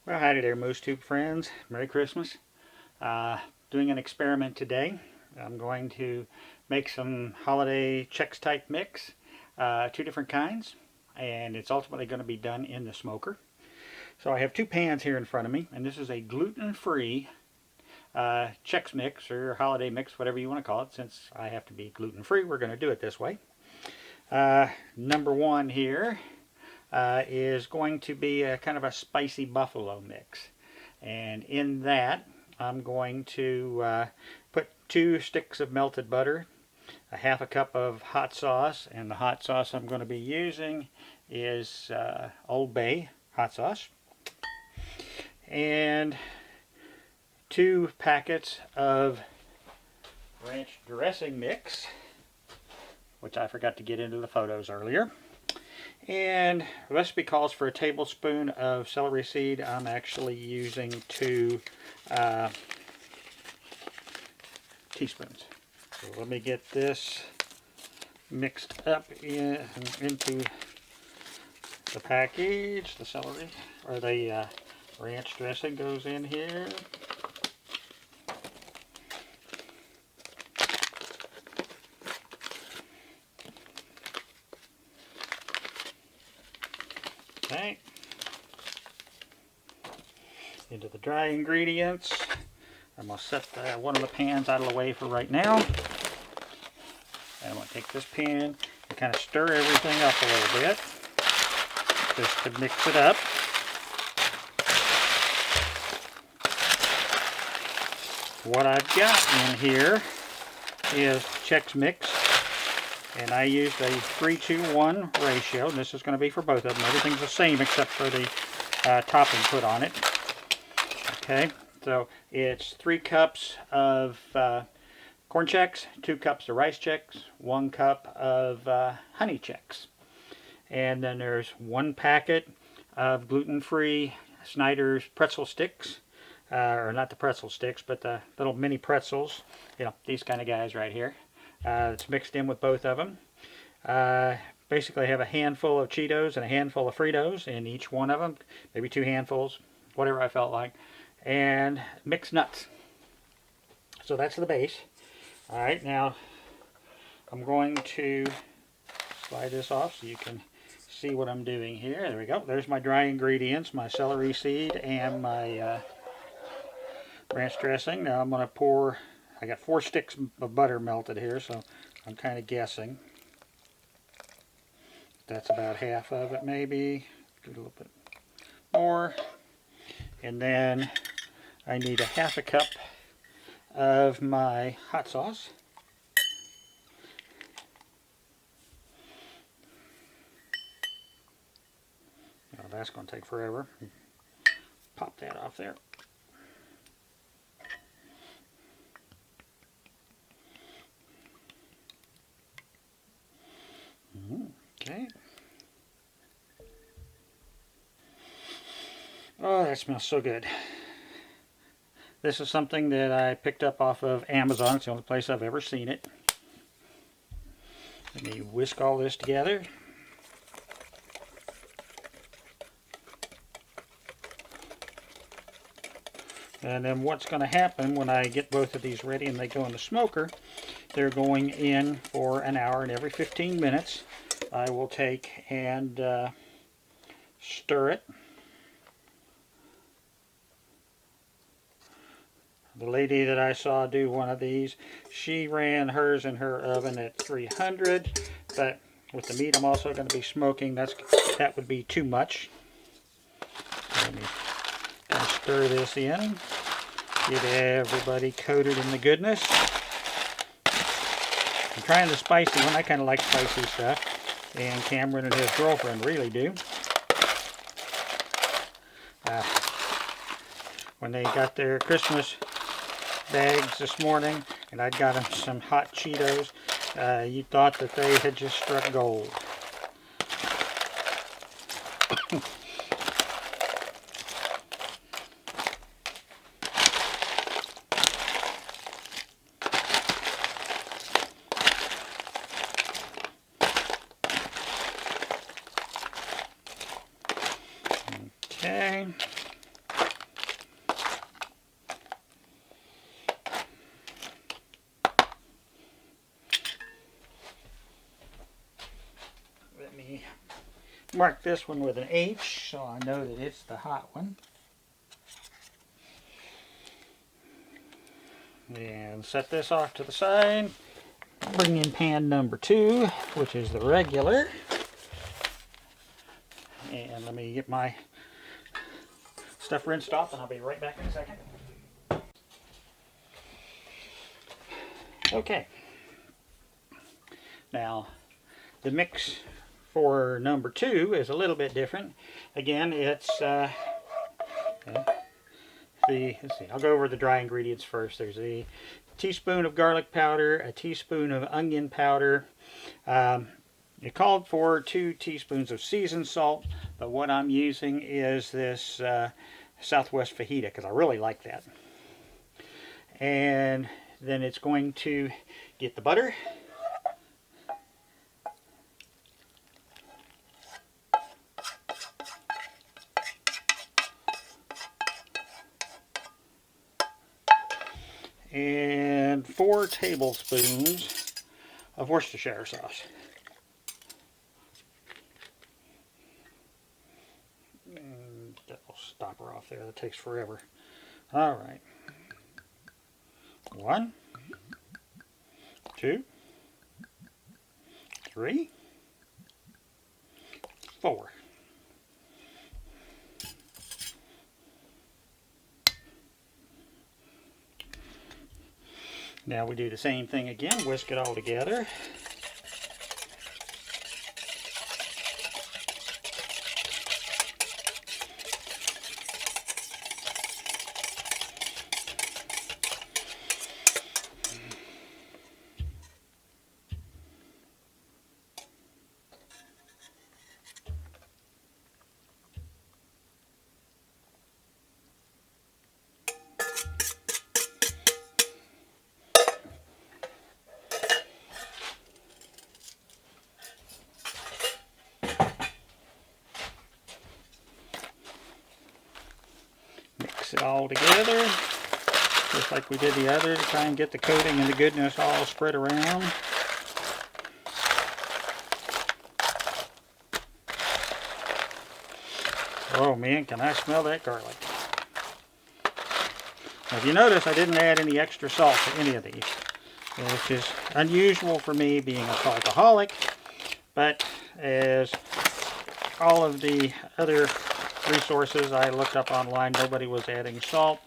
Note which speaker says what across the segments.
Speaker 1: Well, howdy there, Moose Tube friends. Merry Christmas. Doing an experiment today. I'm going to make some holiday Chex type mix, two different kinds, and it's ultimately going to be done in the smoker. So I have two pans here in front of me, and this is a gluten-free Chex mix or holiday mix, whatever you want to call it. Since I have to be gluten-free, we're going to do it this way. Number one here is going to be a kind of a spicy buffalo mix, and in that I'm going to put 2 sticks of melted butter, a half a cup of hot sauce, and the hot sauce I'm going to be using is Old Bay hot sauce, and 2 packets of ranch dressing mix, which I forgot to get into the photos earlier. And the recipe calls for a tablespoon of celery seed. I'm actually using 2 teaspoons. So let me get this mixed up into the package. The celery, or the ranch dressing goes in here. Okay, into the dry ingredients. I'm going to set one of the pans out of the way for right now. And I'm going to take this pan and kind of stir everything up a little bit, just to mix it up. What I've got in here is Chex Mix. And I used a 3-to-1 ratio. And this is going to be for both of them. Everything's the same except for the topping put on it. Okay, so it's 3 cups of corn Chex, 2 cups of rice Chex, 1 cup of honey Chex. And then there's 1 packet of gluten-free Snyder's pretzel sticks. Or not the pretzel sticks, but the little mini pretzels. You know, these kind of guys right here. It's mixed in with both of them. Basically, I have a handful of Cheetos and a handful of Fritos in each one of them. Maybe 2 handfuls, whatever I felt like. And mixed nuts. So that's the base. Alright, now I'm going to slide this off so you can see what I'm doing here. There we go. There's my dry ingredients, my celery seed and my ranch dressing. Now I'm going to pour, I got 4 sticks of butter melted here, so I'm kind of guessing. That's about half of it, maybe. Do a little bit more. And then I need a half a cup of my hot sauce. Now that's going to take forever. Pop that off there. Okay. Oh, that smells so good. This is something that I picked up off of Amazon. It's the only place I've ever seen it. Let me whisk all this together. And then what's going to happen when I get both of these ready and they go in the smoker, they're going in for an hour, and every 15 minutes I will take and stir it. The lady that I saw do one of these, she ran hers in her oven at 300, but with the meat I'm also going to be smoking, that would be too much. Let me stir this in, get everybody coated in the goodness. I'm trying the spicy one. I kind of like spicy stuff, and Cameron and his girlfriend really do. When they got their Christmas bags this morning, and I got them some hot Cheetos, you thought that they had just struck gold. Okay. Mark this one with an H so I know that it's the hot one. And set this off to the side. Bring in pan number 2, which is the regular. And let me get my stuff rinsed off and I'll be right back in a second. Okay. Now, the mix for number 2 is a little bit different. Again, it's let's see, I'll go over the dry ingredients first. There's a teaspoon of garlic powder, a teaspoon of onion powder. It called for 2 teaspoons of seasoned salt, but what I'm using is this Southwest Fajita because I really like that. And then it's going to get the butter. And 4 tablespoons of Worcestershire sauce. And that'll stop her off there. That takes forever. All right. 1, 2, 3, 4. Now we do the same thing again, whisk it all together. Mix it all together, just like we did the other, to try and get the coating and the goodness all spread around. Oh man, can I smell that garlic. Now if you notice, I didn't add any extra salt to any of these, which is unusual for me being a saltaholic, but as all of the other resources I looked up online, nobody was adding salt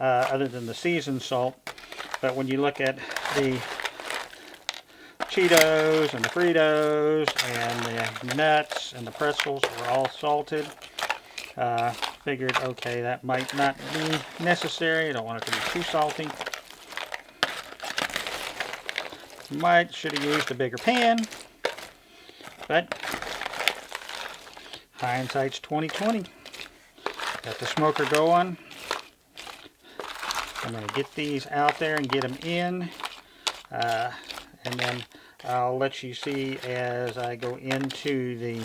Speaker 1: other than the seasoned salt. But when you look at the Cheetos and the Fritos and the nuts and the pretzels were all salted, figured, okay, that might not be necessary. I don't want it to be too salty. Should have used a bigger pan, but hindsight's 20/20. Got the smoker going. I'm going to get these out there and get them in, and then I'll let you see as I go into the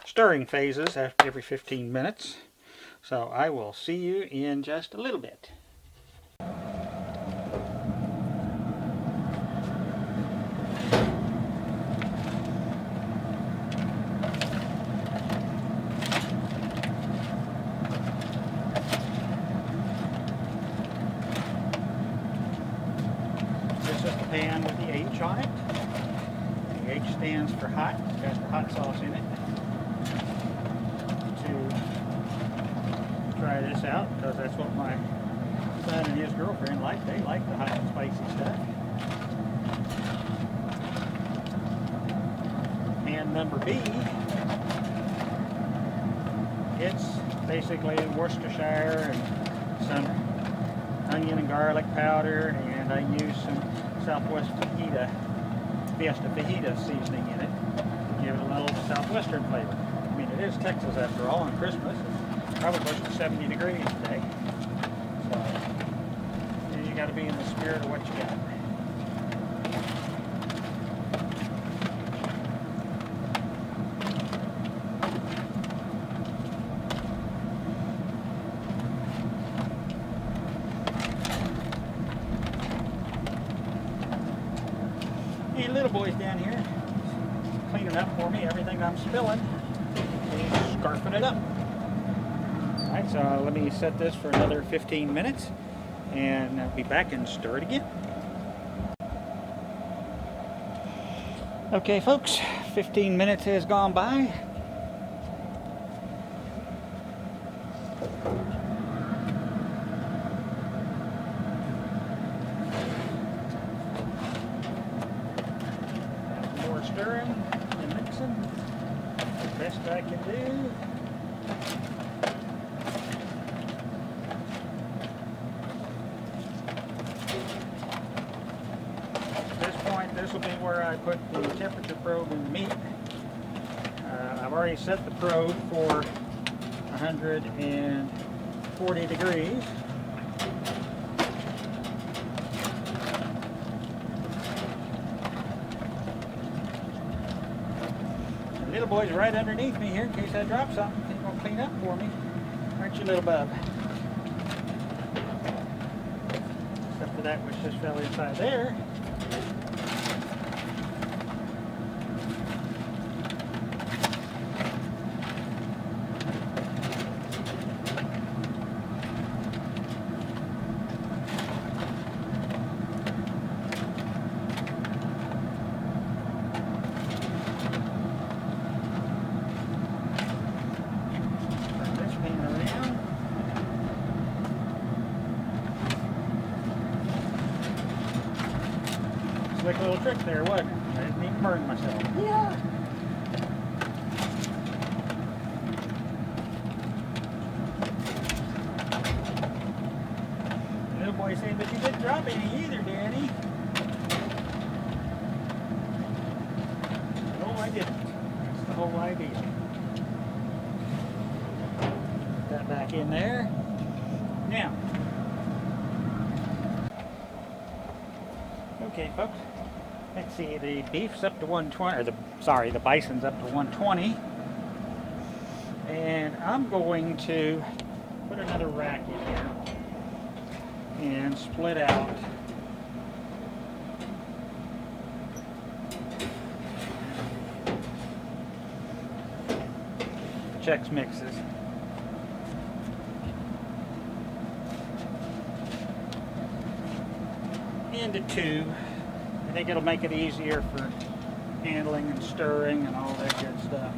Speaker 1: stirring phases after every 15 minutes. So I will see you in just a little bit. Pan with the H on it. The H stands for hot. It has the hot sauce in it. To try this out, because that's what my son and his girlfriend like. They like the hot and spicy stuff. Pan number B, it's basically Worcestershire and some onion and garlic powder, and I use some Southwest Fajita, Fajita seasoning in it to give it a little Southwestern flavor. I mean, it is Texas after all on Christmas. It's probably close to 70 degrees today. So you got to be in the spirit of what you got. And little boy's down here cleaning up for me everything I'm spilling. He's scarfing it up. Alright, so let me set this for another 15 minutes and I'll be back and stir it again. Okay folks, 15 minutes has gone by. More stirring and mixing. The best I can do. This will be where I put the temperature probe in the meat. I've already set the probe for 140 degrees. The little boy's right underneath me here in case I drop something. He's going to clean up for me. Aren't you, little bub? Except for that which just fell inside there. Slick little trick there, wasn't it? I didn't even burn myself. Yeah. The little boy saying, but you didn't drop any either, Danny. No, I didn't. That's the whole idea. Put that back in there. Now. Okay, folks. Let's see, the beef's up to 120, or the bison's up to 120. And I'm going to put another rack in here and split out Chex mixes. Into two. I think it'll make it easier for handling and stirring and all that good stuff.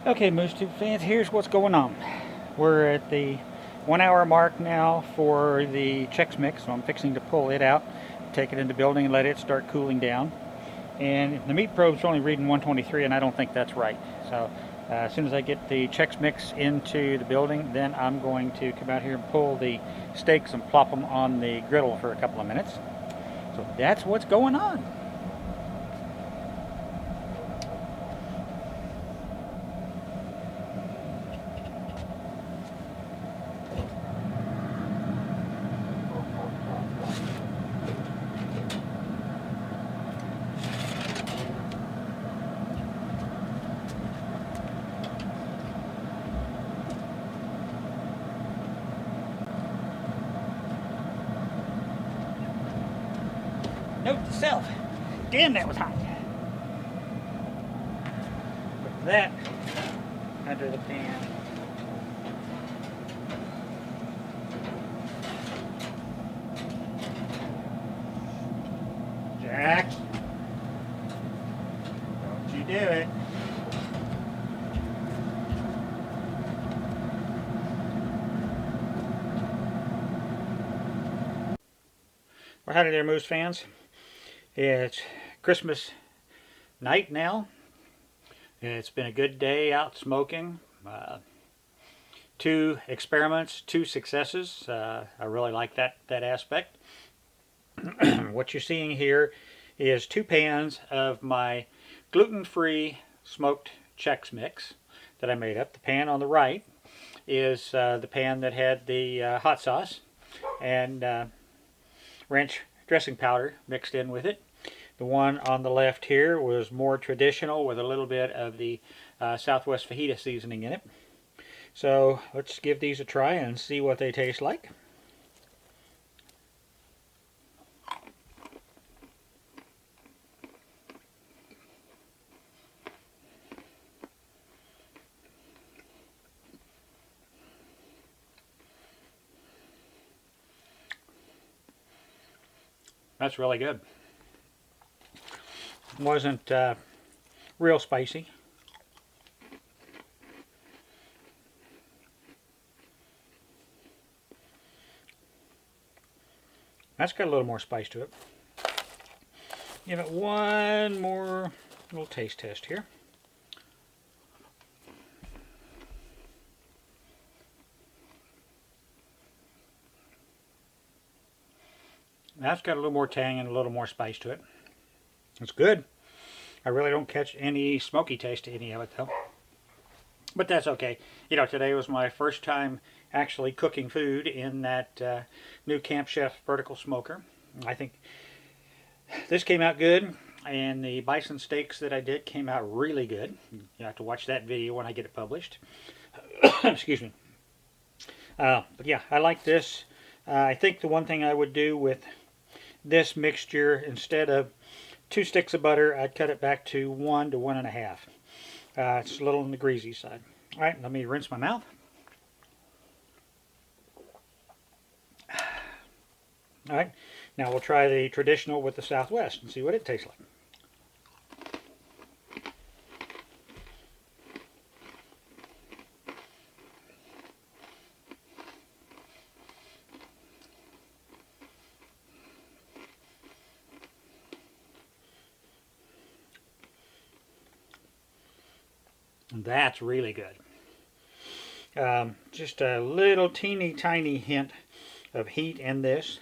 Speaker 1: Okay, Moose Tube fans, here's what's going on. We're at the 1 hour mark now for the Chex Mix, so I'm fixing to pull it out, take it into the building and let it start cooling down. And the meat probe's only reading 123, and I don't think that's right. So as soon as I get the Chex Mix into the building, then I'm going to come out here and pull the steaks and plop them on the griddle for a couple of minutes. So that's what's going on. myself. Damn, that was hot. Put that under the pan. Jack, don't you do it. Well, howdy there, Moose fans. It's Christmas night now. It's been a good day out smoking. 2 experiments, 2 successes. I really like that aspect. What you're seeing here is 2 pans of my gluten-free smoked Chex mix that I made up. The pan on the right is the pan that had the hot sauce and ranch dressing powder mixed in with it. The one on the left here was more traditional with a little bit of the Southwest Fajita seasoning in it. So let's give these a try and see what they taste like. That's really good. Wasn't real spicy. That's got a little more spice to it. Give it one more little taste test here. That's got a little more tang and a little more spice to it. It's good. I really don't catch any smoky taste to any of it though. But that's okay. You know, today was my first time actually cooking food in that new Camp Chef vertical smoker. I think this came out good, and the bison steaks that I did came out really good. You have to watch that video when I get it published. Excuse me. But yeah, I like this. I think the one thing I would do with this mixture, instead of 2 sticks of butter, I'd cut it back to 1 to 1.5. It's a little on the greasy side. All right, let me rinse my mouth. All right, now we'll try the traditional with the Southwest and see what it tastes like. That's really good. Just a little teeny tiny hint of heat in this.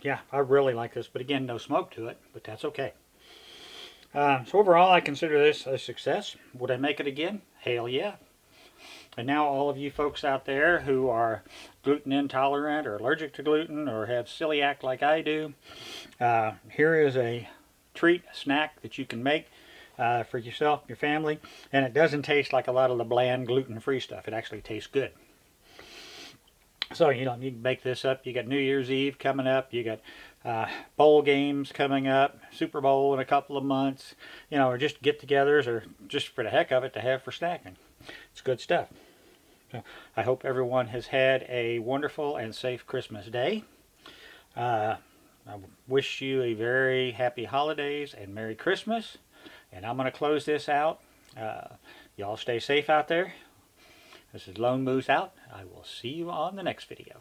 Speaker 1: Yeah, I really like this, but again, no smoke to it, but that's okay. So overall, I consider this a success. Would I make it again? Hell yeah. And now all of you folks out there who are gluten intolerant or allergic to gluten or have celiac like I do, here is a treat, a snack that you can make for yourself, your family, and it doesn't taste like a lot of the bland gluten-free stuff. It actually tastes good. So, you know, you can bake this up. You got New Year's Eve coming up. You got bowl games coming up, Super Bowl in a couple of months, you know, or just get-togethers, or just for the heck of it to have for snacking. It's good stuff. So I hope everyone has had a wonderful and safe Christmas day. I wish you a very happy holidays and Merry Christmas. And I'm going to close this out. Y'all stay safe out there. This is Lone Moose out. I will see you on the next video.